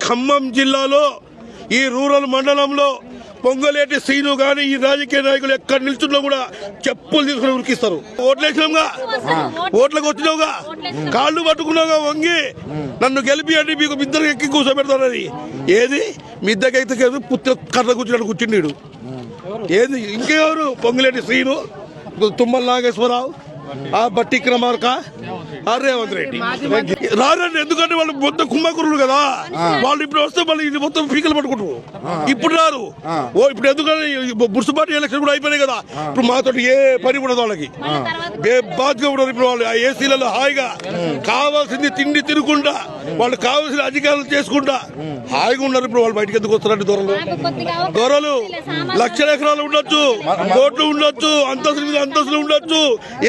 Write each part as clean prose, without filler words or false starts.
ఖమ్మం జిల్లాలో ఈ రూరల్ మండలంలో పొంగలేటి శ్రీను గాని ఈ రాజకీయ నాయకులు ఎక్కడ నిల్చున్నా కూడా చెప్పులు తీసుకుని ఉరికిస్తారు. ఓట్లేసినావుగా, ఓట్లకు వచ్చినావుగా, కాళ్ళు పట్టుకున్నావుగా వంగి నన్ను గెలిపి అంటే మీకు ఇద్దరు ఎక్కి కూర్చోబెడతారని. ఏది మీ ఇద్దరికి పుత్ర కర్ర కూర్చున్నాడు కూర్చుండీడు. ఏది ఇంకెవరు? పొంగలేటి శ్రీను, తుమ్మల నాగేశ్వరరావు, ఆ బట్టి క్రమార్క, రేవంత్ రెడ్డి రారండి. ఎందుకంటే వాళ్ళు మొత్తం కుమ్మకురులు కదా. వాళ్ళు ఇప్పుడు వస్తే మళ్ళీ ఇది మొత్తం పీకలు పట్టుకుంటారు. ఇప్పుడు రారు. ఇప్పుడు ఎందుకంటే మున్సిపాలిటీ ఎలక్షన్ కూడా అయిపోయినాయి కదా. ఇప్పుడు మాతో ఏ పని ఉండదు వాళ్ళకి, బాధ్యత ఉండదు. ఇప్పుడు వాళ్ళు ఆ ఏసీలలో హాయిగా కావాల్సింది తిండి తినకుండా, వాళ్ళు కావాల్సిన అధికారులు చేసుకుంటా హాయిగా ఉన్నారు. ఇప్పుడు వాళ్ళు బయటకు ఎందుకు వస్తారండి? దొరలు లక్షల ఎకరాలు ఉండొచ్చు, కోట్లు ఉండొచ్చు, అంతస్తుల మీద అంతస్తులు ఉండొచ్చు,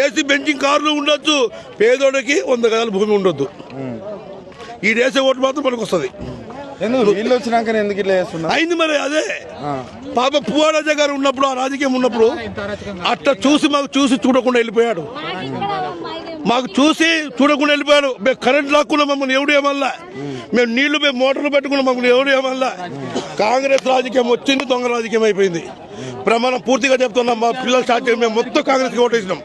ఏసీ బెంచింగ్ కార్లు ఉండొచ్చు. పేదోడికి 100 గజాల భూమి ఉండొద్దు. ఈ దేశ ఓటు మాత్రం మనకు వస్తుంది. అయింది మరి. అదే పాప పువ్వారాజా గారు ఉన్నప్పుడు, ఆ రాజకీయం ఉన్నప్పుడు అట్లా చూసి మాకు చూసి చూడకుండా వెళ్ళిపోయాడు. మాకు చూసి చూడకుండా వెళ్ళిపోయాడు. మేము కరెంట్ లాక్కున్నాం, మమ్మల్ని ఎవడు ఏమల్లా. మేము నీళ్లు మేము మోటార్లు పెట్టుకున్నాం, మమ్మల్ని ఎవడు ఏమల్లా. కాంగ్రెస్ రాజకీయం వచ్చింది, దొంగ రాజకీయం అయిపోయింది. ప్రమాణం పూర్తిగా చెప్తున్నాం. మా పిల్లలు స్టార్ట్ చేసి మేము మొత్తం కాంగ్రెస్కి ఓటేసినాం.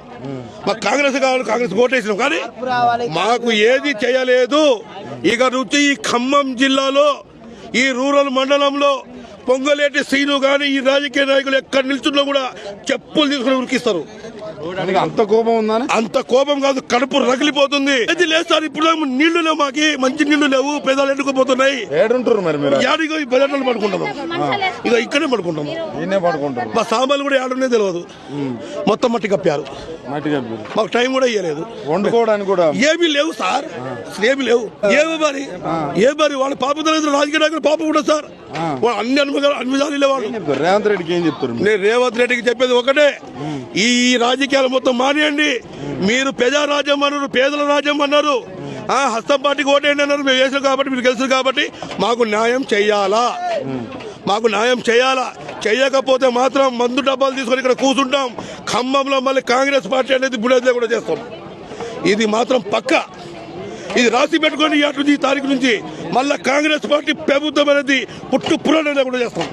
మాకు కాంగ్రెస్ కావాలి, కాంగ్రెస్ ఓటేసినాం. కానీ మాకు ఏది చేయలేదు. ఇక నుంచి ఈ ఖమ్మం జిల్లాలో ఈ రూరల్ మండలంలో పొంగలేటి శ్రీను గాని ఈ రాజకీయ నాయకులు ఎక్కడ నిల్చున్నా కూడా చెప్పులు తీసుకుని ఉరికిస్తారు. అంత కోపం ఉందని? అంత కోపం కాదు, కడుపు రగిలిపోతుంది. ఇది లేదు సార్. ఇప్పుడు నీళ్లు లేవు, మాకి మంచి నీళ్లు లేవు, పేదలు ఎండుకుపోతున్నాయి. యాడిగో ఈ బజార్లో పడుకుంటాము, ఇక ఇక్కడే పడుకుంటాము. మా సామాన్లు కూడా ఏడునే తెలియదు, మొత్తం మట్టి కప్పారు. మాకు టైం కూడా ఇవ్వలేదు, వండుకోవడానికి కూడా ఏమీ లేవు సార్. అసలు ఏమి లేవు. ఏ మరి వాళ్ళ పాప తెలియదు. రాజకీయ నాయకులు పాప కూడా సార్. అన్ని అనుమతి లేవాడు. రేవంత్ రెడ్డికి ఏం చెప్తారు? నేను రేవంత్ రెడ్డికి చెప్పేది ఒకటే, ఈ రాజకీయాలు మొత్తం మానేయండి. మీరు ప్రజారాజ్యం అన్నారు, పేదల రాజ్యం అన్నారు, హస్తం పార్టీకి ఓటేయండి అన్నారు. మేము వేసాం కాబట్టి, మీరు గెలిచారు కాబట్టి మాకు న్యాయం చెయ్యాలా, మాకు న్యాయం చేయాలా. చెయ్యకపోతే మాత్రం మందు డబ్బాలు తీసుకొని ఇక్కడ కూర్చుంటాం. ఖమ్మంలో మళ్ళీ కాంగ్రెస్ పార్టీ అనేది బులేదే కూడా చేస్తాం. ఇది మాత్రం పక్క. ఇది రాసి పెట్టుకొని ఈ తారీఖు నుంచి మళ్ళీ కాంగ్రెస్ పార్టీ ప్రభుత్వం అనేది పుట్టు పురాణం కూడా చేస్తాం.